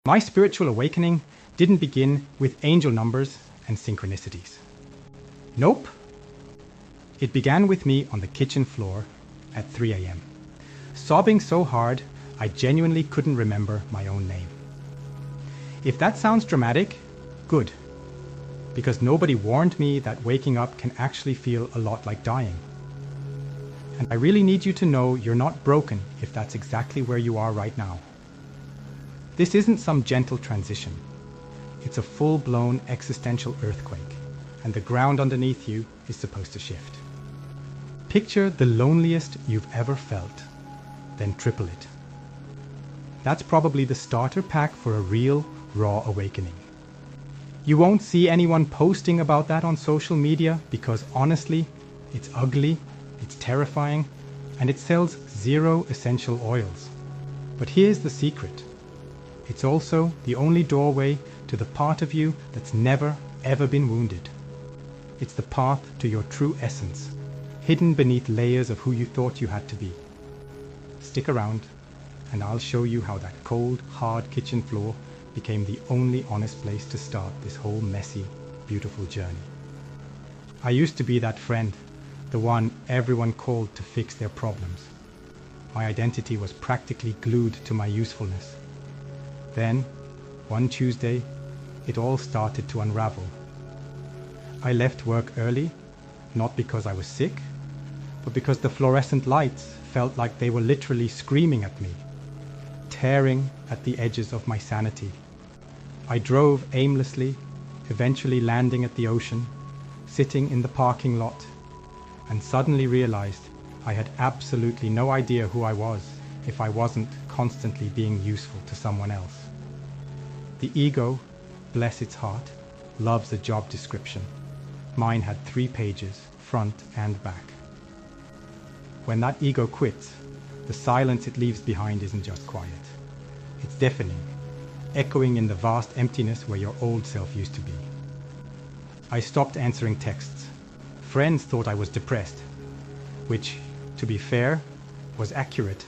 My spiritual awakening didn't begin with angel numbers and synchronicities. Nope. It began with me on the kitchen floor at 3 a.m., sobbing so hard I genuinely couldn't remember my own name. If that sounds dramatic, good, because nobody warned me that waking up can actually feel a lot like dying. And I really need you to know you're not broken if that's exactly where you are right now. This isn't some gentle transition. It's a full-blown existential earthquake, and the ground underneath you is supposed to shift. Picture the loneliest you've ever felt, then triple it. That's probably the starter pack for a real, raw awakening. You won't see anyone posting about that on social media because honestly, it's ugly, it's terrifying, and it sells 0 essential oils. But here's the secret. It's also the only doorway to the part of you that's never, ever been wounded. It's the path to your true essence, hidden beneath layers of who you thought you had to be. Stick around, and I'll show you how that cold, hard kitchen floor became the only honest place to start this whole messy, beautiful journey. I used to be that friend, the one everyone called to fix their problems. My identity was practically glued to my usefulness. Then, one Tuesday, it all started to unravel. I left work early, not because I was sick, but because the fluorescent lights felt like they were literally screaming at me, tearing at the edges of my sanity. I drove aimlessly, eventually landing at the ocean, sitting in the parking lot, and suddenly realized I had absolutely no idea who I was if I wasn't constantly being useful to someone else. The ego, bless its heart, loves a job description. Mine had 3 pages, front and back. When that ego quits, the silence it leaves behind isn't just quiet. It's deafening, echoing in the vast emptiness where your old self used to be. I stopped answering texts. Friends thought I was depressed, which, to be fair, was accurate,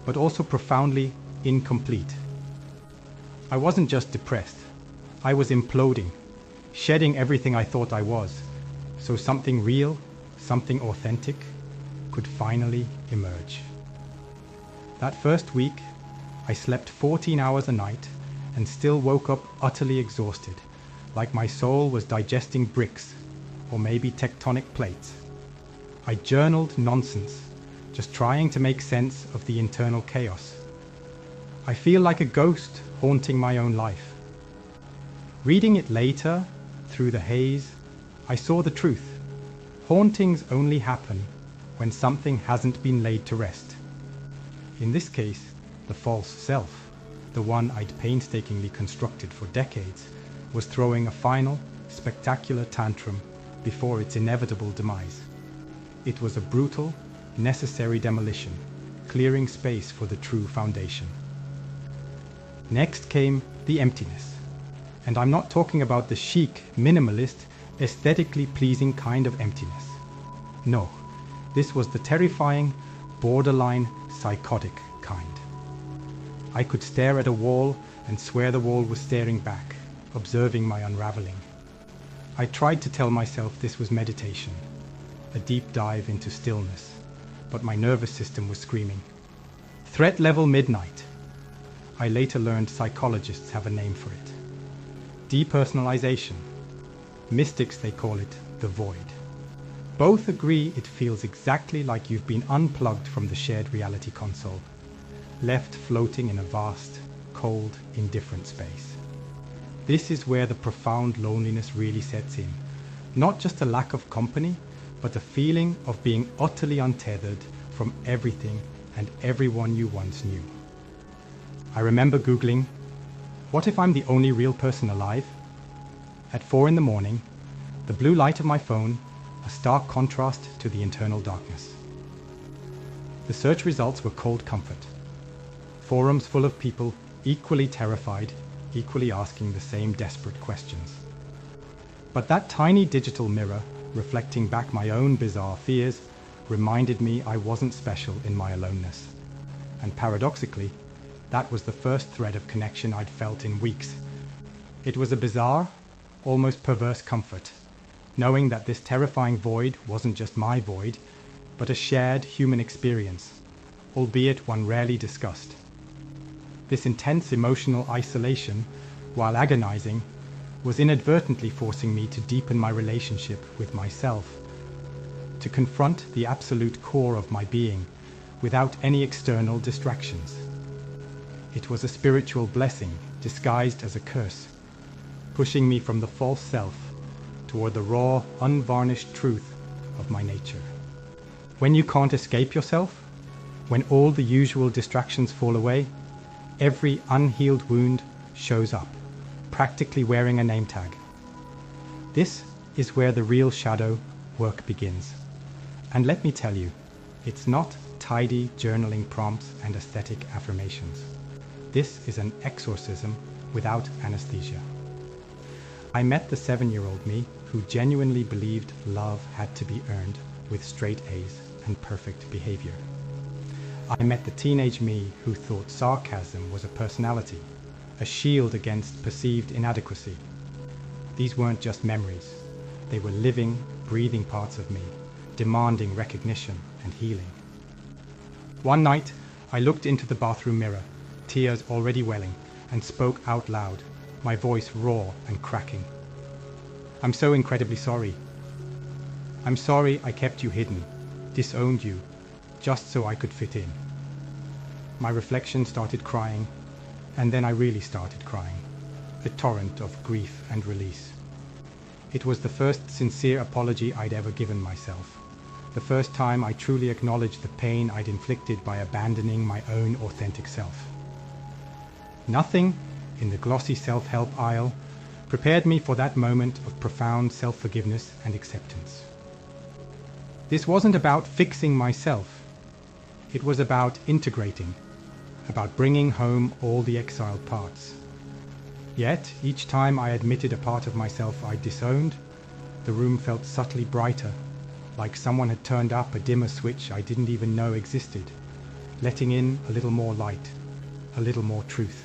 but also profoundly incomplete. I wasn't just depressed. I was imploding, shedding everything I thought I was, so something real, something authentic, could finally emerge. That first week, I slept 14 hours a night and still woke up utterly exhausted, like my soul was digesting bricks, or maybe tectonic plates. I journaled nonsense, just trying to make sense of the internal chaos. I feel like a ghost haunting my own life. Reading it later, through the haze, I saw the truth. Hauntings only happen when something hasn't been laid to rest. In this case, the false self, the one I'd painstakingly constructed for decades, was throwing a final, spectacular tantrum before its inevitable demise. It was a brutal, necessary demolition, clearing space for the true foundation. Next came the emptiness. And I'm not talking about the chic, minimalist, aesthetically pleasing kind of emptiness. No, this was the terrifying, borderline, psychotic kind. I could stare at a wall and swear the wall was staring back, observing my unraveling. I tried to tell myself this was meditation, a deep dive into stillness, but my nervous system was screaming. Threat level midnight. I later learned psychologists have a name for it. Depersonalization. Mystics, they call it the void. Both agree it feels exactly like you've been unplugged from the shared reality console, left floating in a vast, cold, indifferent space. This is where the profound loneliness really sets in. Not just a lack of company, but a feeling of being utterly untethered from everything and everyone you once knew. I remember Googling, what if I'm the only real person alive? At 4 a.m, the blue light of my phone, a stark contrast to the internal darkness. The search results were cold comfort. Forums full of people equally terrified, equally asking the same desperate questions. But that tiny digital mirror, reflecting back my own bizarre fears, reminded me I wasn't special in my aloneness. And paradoxically, That was the first thread of connection I'd felt in weeks. It was a bizarre, almost perverse comfort, knowing that this terrifying void wasn't just my void, but a shared human experience, albeit one rarely discussed. This intense emotional isolation, while agonizing, was inadvertently forcing me to deepen my relationship with myself, to confront the absolute core of my being without any external distractions. It was a spiritual blessing disguised as a curse, pushing me from the false self toward the raw, unvarnished truth of my nature. When you can't escape yourself, when all the usual distractions fall away, every unhealed wound shows up, practically wearing a name tag. This is where the real shadow work begins. And let me tell you, it's not tidy journaling prompts and aesthetic affirmations. This is an exorcism without anesthesia. I met the 7-year-old me who genuinely believed love had to be earned with straight A's and perfect behavior. I met the teenage me who thought sarcasm was a personality, a shield against perceived inadequacy. These weren't just memories. They were living, breathing parts of me, demanding recognition and healing. One night, I looked into the bathroom mirror, tears already welling, and spoke out loud, my voice raw and cracking. I'm so incredibly sorry. I'm sorry I kept you hidden, disowned you, just so I could fit in. My reflection started crying, and then I really started crying, a torrent of grief and release. It was the first sincere apology I'd ever given myself, the first time I truly acknowledged the pain I'd inflicted by abandoning my own authentic self. Nothing in the glossy self-help aisle prepared me for that moment of profound self-forgiveness and acceptance. This wasn't about fixing myself. It was about integrating, about bringing home all the exiled parts. Yet, each time I admitted a part of myself I'd disowned, the room felt subtly brighter, like someone had turned up a dimmer switch I didn't even know existed, letting in a little more light, a little more truth.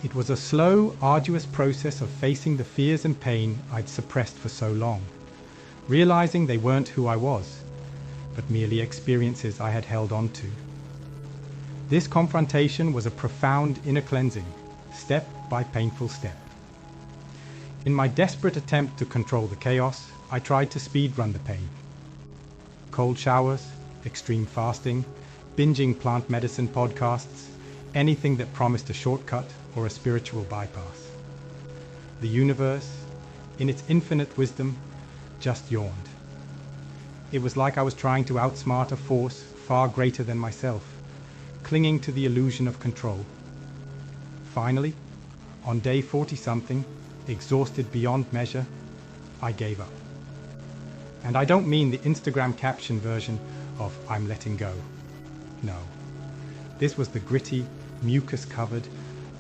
It was a slow, arduous process of facing the fears and pain I'd suppressed for so long, realizing they weren't who I was, but merely experiences I had held on to. This confrontation was a profound inner cleansing, step by painful step. In my desperate attempt to control the chaos, I tried to speedrun the pain. Cold showers, extreme fasting, binging plant medicine podcasts, anything that promised a shortcut or a spiritual bypass. The universe, in its infinite wisdom, just yawned. It was like I was trying to outsmart a force far greater than myself, clinging to the illusion of control. Finally, on day 40-something, exhausted beyond measure, I gave up. And I don't mean the Instagram caption version of "I'm letting go." No. This was the gritty, mucus-covered,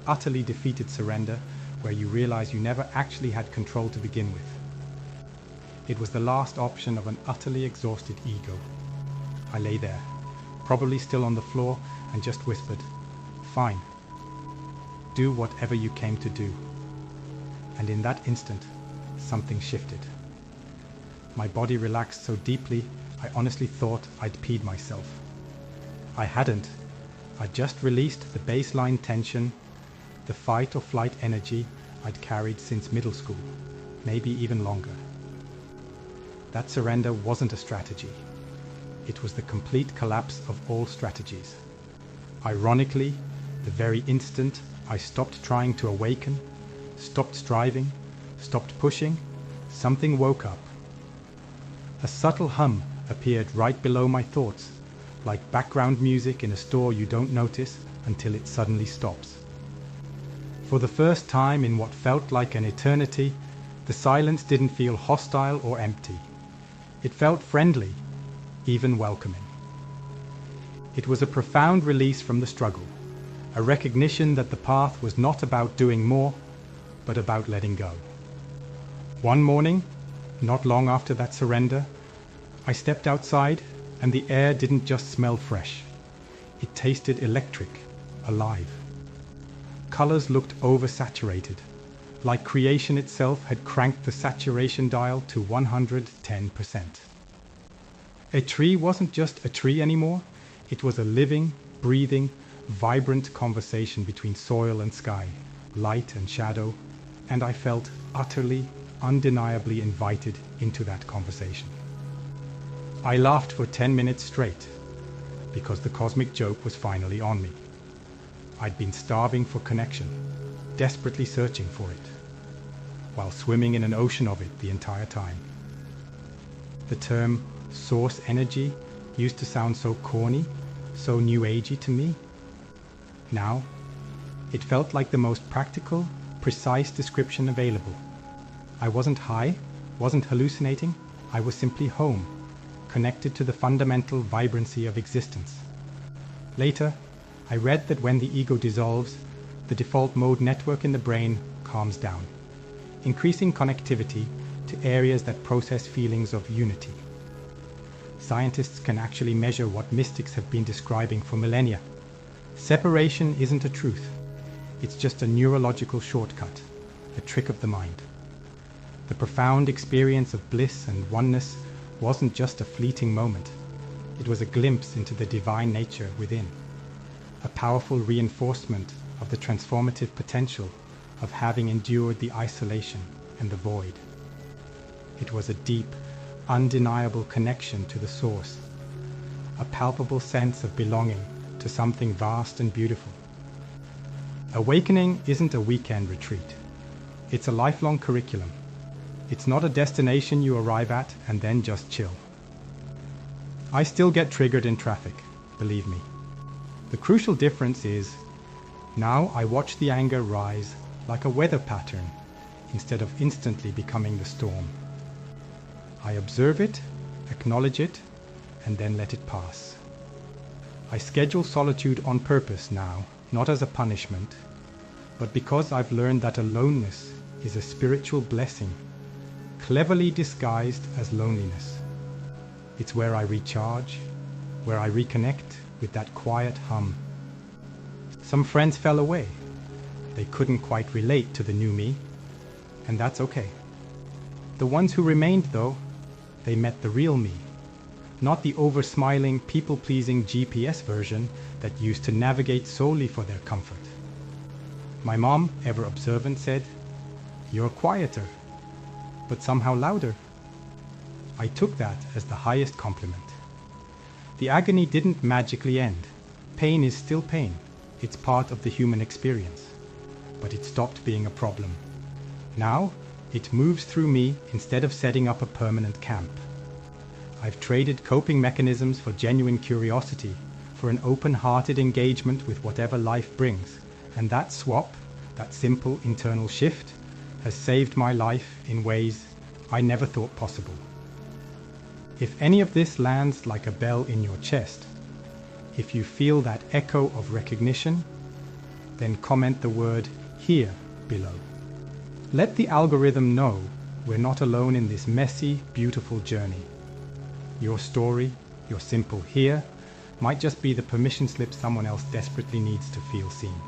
utterly defeated surrender where you realize you never actually had control to begin with. It was the last option of an utterly exhausted ego. I lay there, probably still on the floor, and just whispered, "Fine. Do whatever you came to do." And in that instant, something shifted. My body relaxed so deeply, I honestly thought I'd peed myself. I hadn't. I'd just released the baseline tension, the fight or flight energy I'd carried since middle school, maybe even longer. That surrender wasn't a strategy. It was the complete collapse of all strategies. Ironically, the very instant I stopped trying to awaken, stopped striving, stopped pushing, something woke up. A subtle hum appeared right below my thoughts, like background music in a store you don't notice until it suddenly stops. For the first time in what felt like an eternity, the silence didn't feel hostile or empty. It felt friendly, even welcoming. It was a profound release from the struggle, a recognition that the path was not about doing more, but about letting go. One morning, not long after that surrender, I stepped outside and the air didn't just smell fresh. It tasted electric, alive. Colors looked oversaturated, like creation itself had cranked the saturation dial to 110%. A tree wasn't just a tree anymore, it was a living, breathing, vibrant conversation between soil and sky, light and shadow, and I felt utterly, undeniably invited into that conversation. I laughed for 10 minutes straight, because the cosmic joke was finally on me. I'd been starving for connection, desperately searching for it, while swimming in an ocean of it the entire time. The term source energy used to sound so corny, so new agey to me. Now, it felt like the most practical, precise description available. I wasn't high, wasn't hallucinating, I was simply home, connected to the fundamental vibrancy of existence. Later, I read that when the ego dissolves, the default mode network in the brain calms down, increasing connectivity to areas that process feelings of unity. Scientists can actually measure what mystics have been describing for millennia. Separation isn't a truth. It's just a neurological shortcut, a trick of the mind. The profound experience of bliss and oneness wasn't just a fleeting moment. It was a glimpse into the divine nature within, a powerful reinforcement of the transformative potential of having endured the isolation and the void. It was a deep, undeniable connection to the source, a palpable sense of belonging to something vast and beautiful. Awakening isn't a weekend retreat. It's a lifelong curriculum. It's not a destination you arrive at and then just chill. I still get triggered in traffic, believe me. The crucial difference is, now I watch the anger rise like a weather pattern instead of instantly becoming the storm. I observe it, acknowledge it, and then let it pass. I schedule solitude on purpose now, not as a punishment, but because I've learned that aloneness is a spiritual blessing, cleverly disguised as loneliness. It's where I recharge, where I reconnect with that quiet hum. Some friends fell away. They couldn't quite relate to the new me, and that's okay. The ones who remained, though, they met the real me, not the over-smiling, people-pleasing GPS version that used to navigate solely for their comfort. My mom, ever observant, said, "You're quieter, but somehow louder." I took that as the highest compliment. The agony didn't magically end. Pain is still pain. It's part of the human experience. But it stopped being a problem. Now, it moves through me instead of setting up a permanent camp. I've traded coping mechanisms for genuine curiosity, for an open-hearted engagement with whatever life brings. And that swap, that simple internal shift, has saved my life in ways I never thought possible. If any of this lands like a bell in your chest, if you feel that echo of recognition, then comment the word "here" below. Let the algorithm know we're not alone in this messy, beautiful journey. Your story, your simple "here," might just be the permission slip someone else desperately needs to feel seen.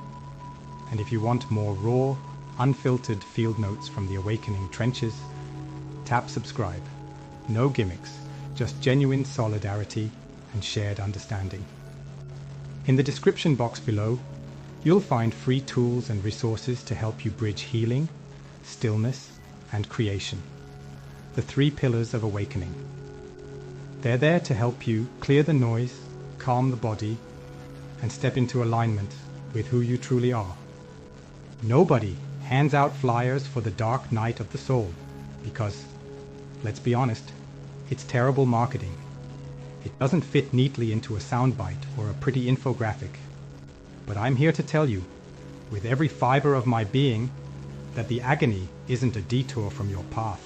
And if you want more raw, unfiltered field notes from the awakening trenches, tap subscribe. No gimmicks, just genuine solidarity and shared understanding. In the description box below, you'll find free tools and resources to help you bridge healing, stillness, and creation, the 3 pillars of awakening. They're there to help you clear the noise, calm the body, and step into alignment with who you truly are. Nobody hands out flyers for the dark night of the soul because, let's be honest, it's terrible marketing. It doesn't fit neatly into a soundbite or a pretty infographic. But I'm here to tell you, with every fiber of my being, that the agony isn't a detour from your path.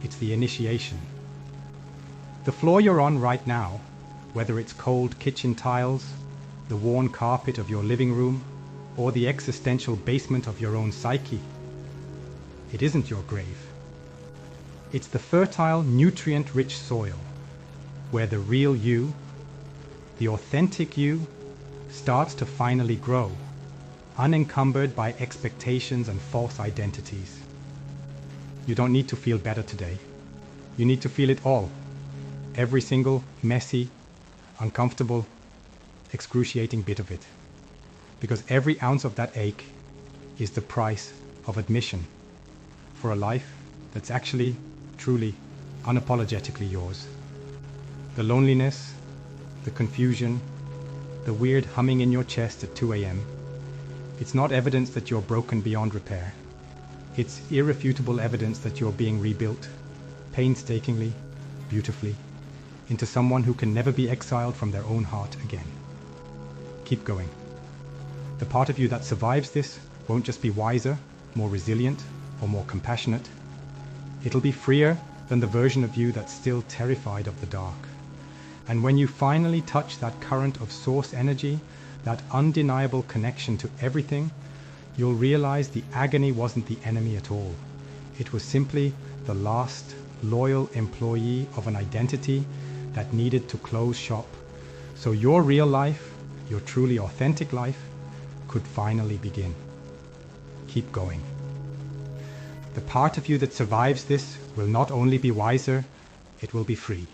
It's the initiation. The floor you're on right now, whether it's cold kitchen tiles, the worn carpet of your living room, or the existential basement of your own psyche, it isn't your grave. It's the fertile, nutrient-rich soil, where the real you, the authentic you, starts to finally grow, unencumbered by expectations and false identities. You don't need to feel better today. You need to feel it all. Every single messy, uncomfortable, excruciating bit of it. Because every ounce of that ache is the price of admission for a life that's actually, truly, unapologetically yours. The loneliness, the confusion, the weird humming in your chest at 2 a.m. It's not evidence that you're broken beyond repair. It's irrefutable evidence that you're being rebuilt, painstakingly, beautifully, into someone who can never be exiled from their own heart again. Keep going. The part of you that survives this won't just be wiser, more resilient, or more compassionate. It'll be freer than the version of you that's still terrified of the dark. And when you finally touch that current of source energy, that undeniable connection to everything, you'll realize the agony wasn't the enemy at all. It was simply the last loyal employee of an identity that needed to close shop. So your real life, your truly authentic life, could finally begin. Keep going. The part of you that survives this will not only be wiser, it will be free.